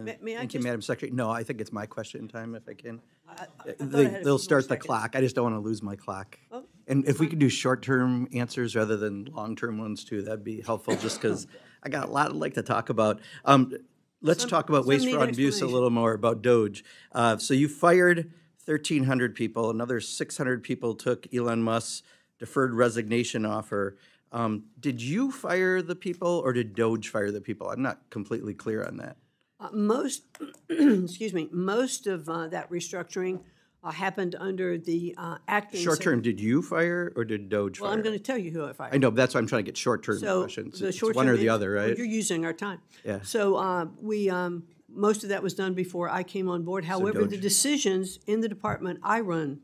Thank you, Madam Secretary. No, I think it's my question time, if I can. They'll start the clock. I just don't want to lose my clock. Oh, And if we could do short-term answers rather than long-term ones too, that'd be helpful, just because I got a lot I'd like to talk about. Let's talk about waste, need fraud, and abuse a explanation. little more, about DOGE. So you fired 1,300 people. Another 600 people took Elon Musk's deferred resignation offer. Did you fire the people, or did DOGE fire the people? I'm not completely clear on that. Most, excuse me, most of that restructuring happened under the acting. Short-term, did you fire, or did DOGE Well, fire? I'm going to tell you who I fired. I know, but that's why I'm trying to get short-term So questions. the It's short one or the other, right? You're using our time. Yeah. So most of that was done before I came on board. However, the DOGE. decisions in the department I run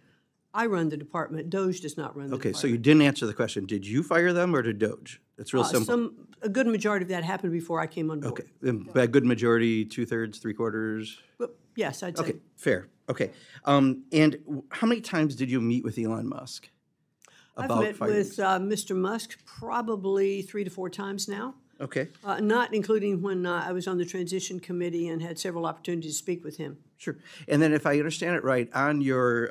the department. DOGE does not run the Okay, department. so you didn't answer the question. Did you fire them, or did DOGE? It's real simple. A good majority of that happened before I came on board. Okay, and by a good majority, 2/3, 3/4? But yes, I'd say. Okay, fair. Okay. And how many times did you meet with Elon Musk I've about met firing? with Mr. Musk probably 3 to 4 times now, Okay, not including when I was on the transition committee and had several opportunities to speak with him. sure. And then if I understand it right, on your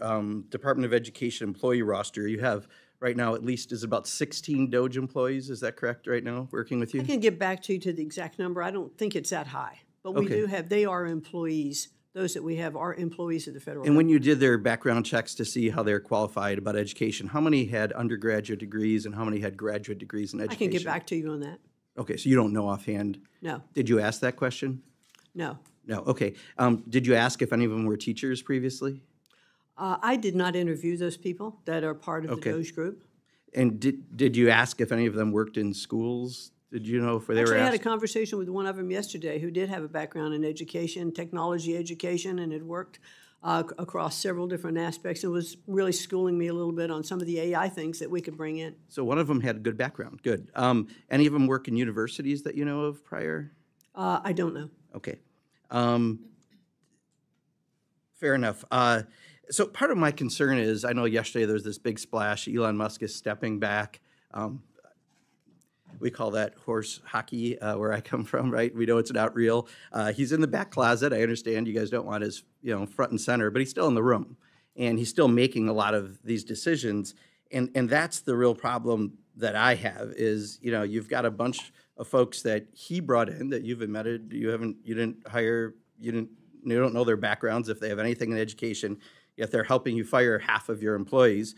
Department of Education employee roster, you have right now at least is about 16 DOGE employees. Is that correct right now, working with you? I can get back to you to the exact number. I don't think it's that high, but we Okay. do have, they are employees. Those that we have are employees of the federal And when government. you did their background checks to see how they're qualified about education, how many had undergraduate degrees and how many had graduate degrees in I education? can get back to you on that. Okay, so you don't know offhand. No, Did you ask that question? no. No, okay. Did you ask if any of them were teachers previously? I did not interview those people that are part of Okay. the DOGE group. And did you ask if any of them worked in schools? Did you know if they were Actually, I had a asked? conversation with one of them yesterday who did have a background in education, technology education, and had worked across several different aspects and was really schooling me a little bit on some of the AI things that we could bring in. So one of them had a good background, good. Any of them work in universities that you know of prior? I don't know. Okay. Fair enough. So part of my concern is, I know yesterday there was this big splash, Elon Musk is stepping back. We call that horse hockey where I come from, right? We know it's not real. He's in the back closet. I understand you guys don't want his, front and center, but he's still in the room. And he's still making a lot of these decisions. And that's the real problem that I have is, you've got a bunch of folks that he brought in that you've admitted you didn't hire, you don't know their backgrounds if they have anything in education, yet they're helping you fire half of your employees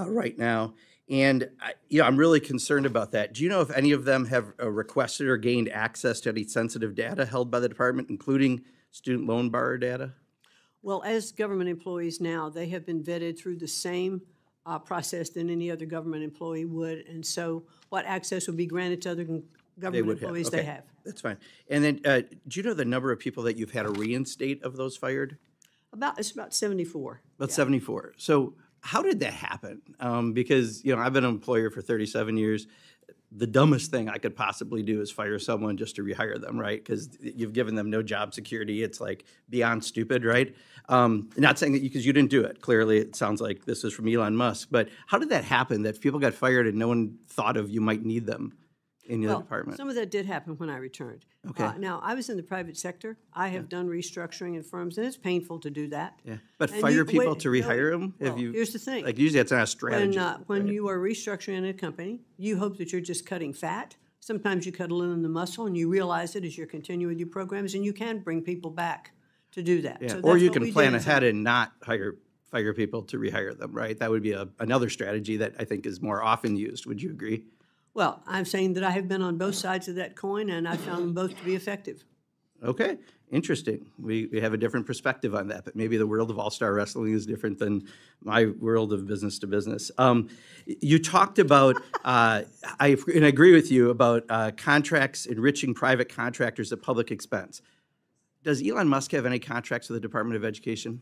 right now. And I'm really concerned about that. Do you know if any of them have requested or gained access to any sensitive data held by the department, including student loan borrower data? Well, as government employees now, they have been vetted through the same process than any other government employee would. And so what access would be granted to other government employees, Okay, they have. That's fine. And then do you know the number of people that you've had to reinstate of those fired? It's about 74. About 74. So how did that happen? Because, I've been an employer for 37 years. The dumbest thing I could possibly do is fire someone just to rehire them, right? Because you've given them no job security. It's like beyond stupid, right? Not saying that because you didn't do it. Clearly, it sounds like this is from Elon Musk. But how did that happen, that people got fired and no one thought of you might need them in your department? Some of that did happen when I returned. Okay. Now, I was in the private sector. I have done restructuring in firms, and it's painful to do that. Yeah. But And fire people wait, to rehire them? well, here's the thing. Like, usually that's not a strategy. When you are restructuring in a company, you hope that you're just cutting fat. Sometimes you cut a little in the muscle, and you realize it as you're continuing with your programs, and you can bring people back to do that. Yeah. So Or that's you what can we plan did. ahead and not fire people to rehire them, right? That would be another strategy that I think is more often used. Would you agree? Well, I'm saying that I have been on both sides of that coin, and I found them both to be effective. Okay, interesting. We have a different perspective on that, but maybe the world of all-star wrestling is different than my world of business to business. You talked about, I agree with you, about contracts enriching private contractors at public expense. Does Elon Musk have any contracts with the Department of Education?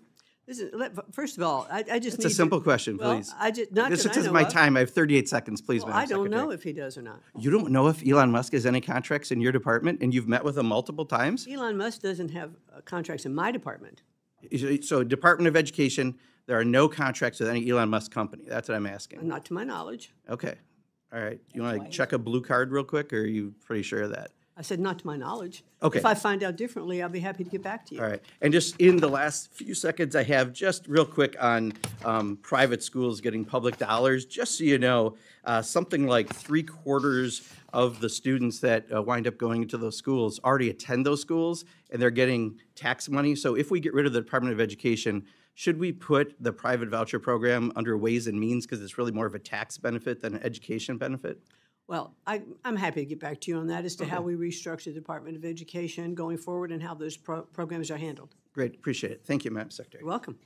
First of all, I just It's a simple question, please. This is my time. I have 38 seconds, please, Well, Madam I don't Secretary. know if he does or not. You don't know if Elon Musk has any contracts in your department, and you've met with him multiple times? Elon Musk doesn't have contracts in my department. So Department of Education, there are no contracts with any Elon Musk company. That's what I'm asking. Not to my knowledge. Okay. All right. You want to check a blue card real quick, or are you pretty sure of that? I said, not to my knowledge. Okay. If I find out differently, I'll be happy to get back to you. All right. And just in the last few seconds I have, just real quick on private schools getting public dollars, just so you know, something like 3/4 of the students that wind up going into those schools already attend those schools, and they're getting tax money. So if we get rid of the Department of Education, should we put the private voucher program under Ways and Means because it's really more of a tax benefit than an education benefit? Well, I'm happy to get back to you on that as to how we restructure the Department of Education going forward and how those programs are handled. Great. Appreciate it. Thank you, Madam Secretary. You're welcome.